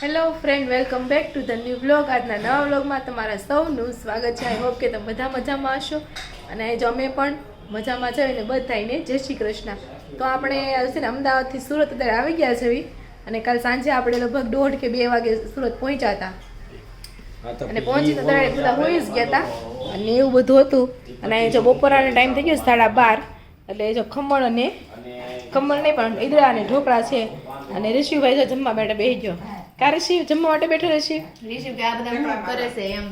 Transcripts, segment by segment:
Hello friend, welcome back to the new vlog. આજના નવા વ્લોગમાં તમારા સૌનું સ્વાગત છે. આઈ હોપ કે તમે બધા મજામાં હશો અને જો અમે પણ મજામાં જઈને બધાને જય શ્રી કૃષ્ણ. તો આપણે છે ને અમદાવાદથી સુરત અત્યારે આવી ગયા છે અને કાલ સાંજે આપણે લગભગ 1:30 કે 2 વાગે સુરત પહોંચ્યા હતા અને પહોંચી તો ત્યારે બધા હોઈ જ ગયા હતા અને એવું બધું હતું. અને જો બપોરાનો ટાઈમ થઈ ગયો 12:30 એટલે જો ખમણ નહીં પણ ઈદડા અને ઢોકળા છે અને ઋષિભાઈ જો જમવા માટે બેસી ગયો. કા ઋષિ જમવા માટે બેઠો ઋષિ કે આ બધા શું કરે છે એમ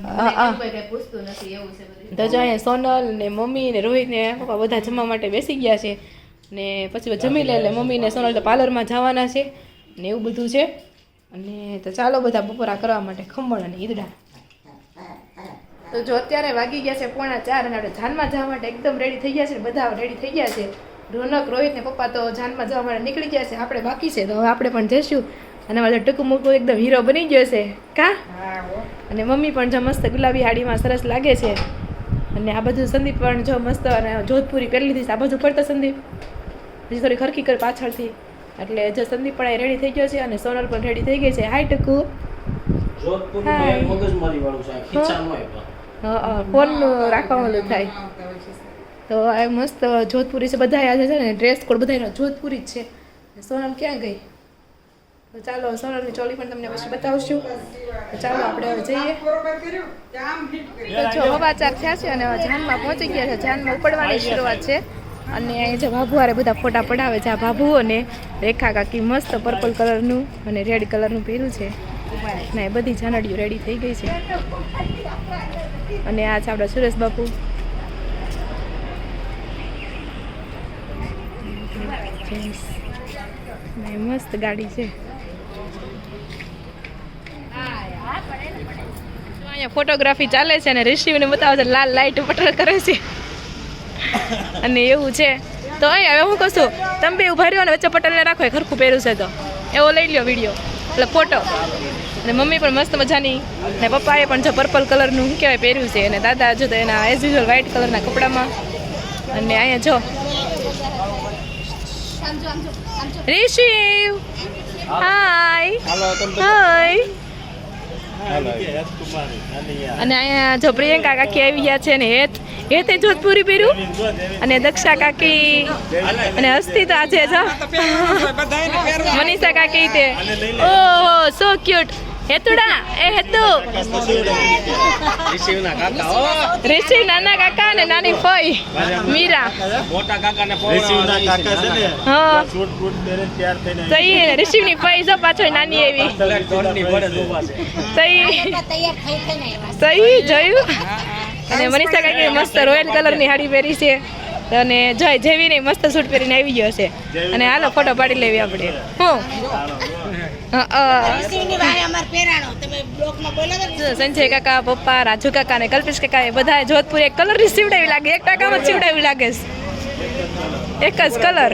કોઈ કઈ પૂછતું નથી એવું છે બધું. તો જો અહીંયા સોનલ ને મમ્મી ને રોહિત ને પપ્પા બધા જમવા માટે બેસી ગયા છે ને પછી જમી લે એટલે મમ્મી ને સોનલ તો પાર્લરમાં જવાના છે ને એવું બધું છે. અને તો ચાલો બધા બપોરા કરવા માટે ખમણ અને ઈદડા. તો જો અત્યારે વાગી ગયા છે 3:45 અને આપણે જાનમાં જવા માટે એકદમ રેડી થઈ ગયા છે. બધા રેડી થઈ ગયા છે. રોનક, રોહિત ને પપ્પા તો જાનમાં જવા માટે નીકળી ગયા છે. આપણે બાકી છે તો હવે આપણે પણ જઈશું. અને મારો ટૂંકું મૂકું એકદમ હીરો બની ગયો છે કા. અને મમ્મી પણ જો મસ્ત ગુલાબી હાડીમાં સરસ લાગે છે. અને આ બધું સંદીપ પણ જો મસ્ત અને જોધપુરી પહેરી લીધી છે. આ બધું પડતો સંદીપ હજી થોડી ખરખી કર પાછળથી. એટલે જો સંદીપ પણ રેડી થઈ ગયો છે અને સોનલ પણ રેડી થઈ ગઈ છે. હાય ટકુ. ફોનનું રાખવાનું થાય તો આ મસ્ત જોધપુરી છે. બધા આજે છે ને ડ્રેસ કોડ બધાનો જોધપુરી જ છે. સોનલ ક્યાં ગઈ? તો ચાલો સોનલની ચોલી પણ તમને પછી બતાવશું. તો ચાલો આપણે હવે જઈએ. તો જો હવાચાર થયા છે અને જાનમાં પહોંચી ગયા છે. જાનમાં ઉપડવાની શરૂઆત છે અને અહીં જે ભાભુઆરે બધા ફોટા પડાવે છે. આ ભાભુ અને રેખા કાકી મસ્ત પર્પલ કલરનું અને રેડ કલરનું પહેર્યું છે ને એ બધી જાનડીઓ રેડી થઈ ગઈ છે. અને આ છે આપણા સુરેશ બાપુ. મસ્ત ગાડી છે. અહીંયા ફોટોગ્રાફી ચાલે છે અને ઋષિને બતાવે છે લાલ લાઈટ પટલ કરે છે અને એવું છે. તો અહીં હવે હું કહું છું તમે બે ઉભા રહ્યો અને વચ્ચે પટલને રાખો. એ ખરખું પહેર્યું છે તો એવો લઈ લ્યો વિડીયો એટલે ફોટો. અને મમ્મી પણ મસ્ત મજાની ને પપ્પાએ પણ જો પર્પલ કલરનું શું કહેવાય પહેર્યું છે અને દાદા જો તો એના એઝ યુઝ્યુઅલ વ્હાઇટ કલરના કપડામાં. અને અહીંયા જો ઋષિ હાય હાય. અને અહીંયા જો પ્રિયંકા કાકી આવી ગયા છે ને હેતે જોધપુરી પહેર્યું અને દક્ષા કાકી અને હસ્તી તો આજે જો મનીષા કાકી તે ઓહો સો ક્યુટ. હેતુડા એ હેતુ ઋષિ નાના કાકા ને નાની ફઈ મીરા મોટા કાકા ને હા સહી. ઋષિની ફઈ જો પાછળ નાની એવી સહી જોયું. અને મનીષા કાકી મસ્ત રોયલ કલરની સાડી પહેરી છે અને જય જેવી ને મસ્ત સૂટ પહેરીને આવી ગયો છે. અને હાલો ફોટો પાડી લેવી આપણે. સંજય કાકા, પપ્પા, રાજુ કાકા ને કલ્પેશ કાકા એ બધા જોધપુર એક કલર ની સીવડાવી લાગે. એક ટાકામાં સીવડાવી લાગે એક જ કલર.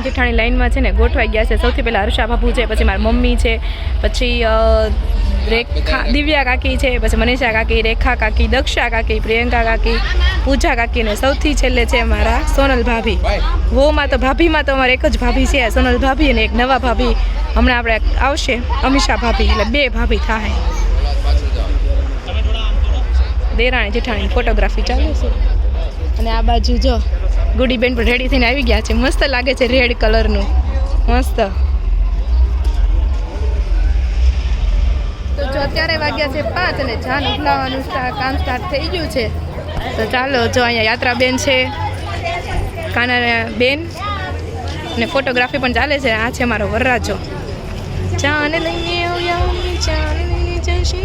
જેઠાણી લાઈનમાં છે ને ગોઠવાઈ ગયા છે. સૌથી પહેલાં હર્ષા બાપુ છે, પછી મારી મમ્મી છે, પછી રેખા દિવ્યા કાકી છે, પછી મનીષા કાકી, રેખા કાકી, દક્ષા કાકી, પ્રિયંકા કાકી, પૂજા કાકી ને સૌથી છેલ્લે છે મારા સોનલ ભાભી. વોમાં તો ભાભીમાં તો અમારે એક જ ભાભી છે સોનલ ભાભી અને એક નવા ભાભી હમણાં આપણે આવશે અમીષા ભાભી. એટલે 2 ભાભી થાય. દેરાણી જેઠાણી ફોટોગ્રાફી ચાલે છે. અને આ બાજુ જો ગુડીબેન પણ રેડી થઈને આવી ગયા છે. મસ્ત લાગે છે રેડ કલરનું મસ્ત. તો જો અત્યારે વાગ્યા છે 5 અને જાન ઉઠલાવાનું કામ સ્ટાર્ટ થઈ ગયું છે. તો ચાલો જો અહીંયા યાત્રા બેન છે, કાના બેન અને ફોટોગ્રાફી પણ ચાલે છે. આ છે મારો વરરાજો. જાન લઈને આવ્યા જાન લઈને જશે.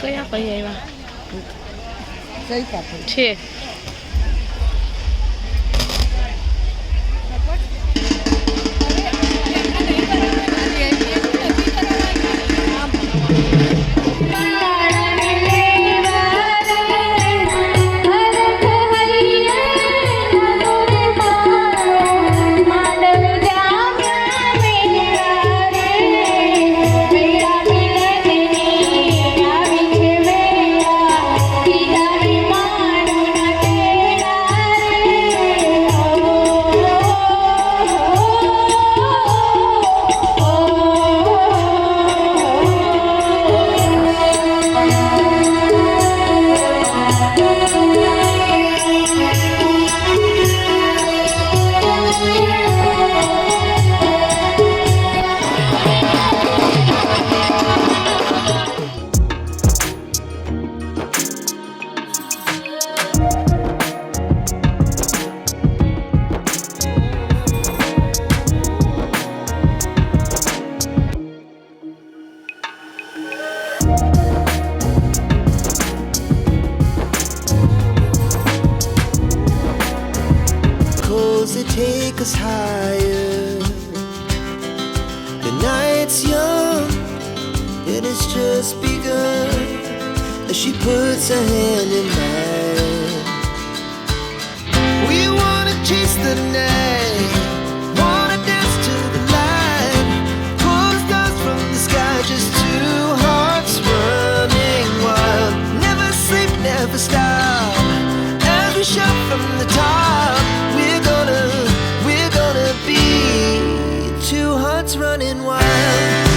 કયા કઈ આવ્યા છે Take us higher. The night's young, it has just begun. As she puts her hand in mine, we wanna chase the night, wanna dance to the light, pull the stars from the sky, just two hearts running wild. Never sleep, never stop, as we shout from the top. We're gonna be two hearts running wild.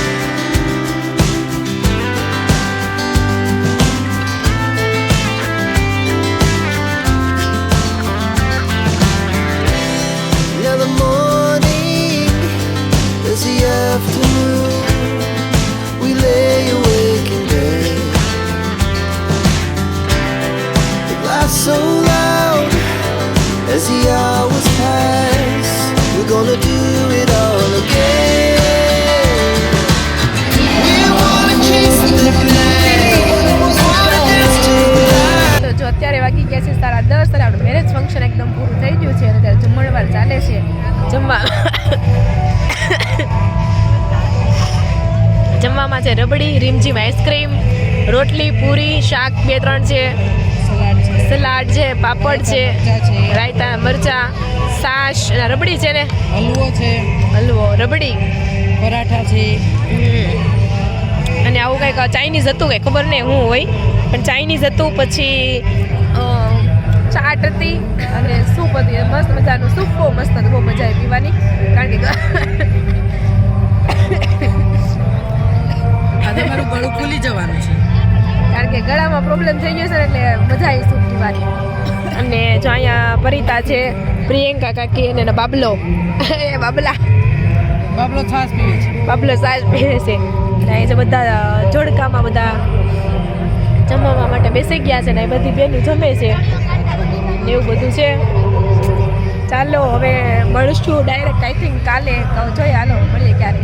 Now the morning is the afternoon. We lay awake in bed. The laughs so loud as the hours pass. We're gonna do it all again. We wanna chase the night, wanna dance to the light. તો જો અત્યારે વાગી ગયા છે 10:30 અને આપણું marriage function એકદમ પૂરું થઈ ગયું છે અને અત્યારે જમણવાર ચાલે છે જમવામાં છે રબડી, રીમઝીમ આઈસ્ક્રીમ, રોટલી, પૂરી, શાક 2-3 છે, સલાડ છે, પાપડ છે, રાયતા, મરચા, છાશ, રબડી છે ને, હલવો છે, હલવો, રબડી, પરાઠા છે, અને આવું કંઈક ચાઇનીઝ હતું, કંઈ ખબર નહીં શું હોય પણ ચાઇનીઝ હતું. પછી ચાટ હતી અને સૂપ હતી, મસ્ત મજાનું સૂપ, બહુ મસ્ત હતું, બહુ મજા આવી પીવાની. કારણ કે આજે મારું ગળું ખુલી જવાનું છે. કારણ કે ગળામાં પ્રોબ્લેમ થઈ ગયો છે ને એટલે મજા આવી સૂપ પીવાની. અને જો અહીંયા પરિતા છે, પ્રિયંકા કાકી અને એનો બાબલો એ બાબલા બાબલો છાશ પીવે છે. બાબલો સાસ પીવે છે. અને અહીં જે બધા જોડકામાં બધા જમવા માટે બેસી ગયા છે ને એ બધી બેનું જમે છે ને એવું બધું છે. ચાલો હવે મળશું ડાયરેક્ટ આઈ થિંક કાલે જોઈએ હાલો મળીએ ક્યારે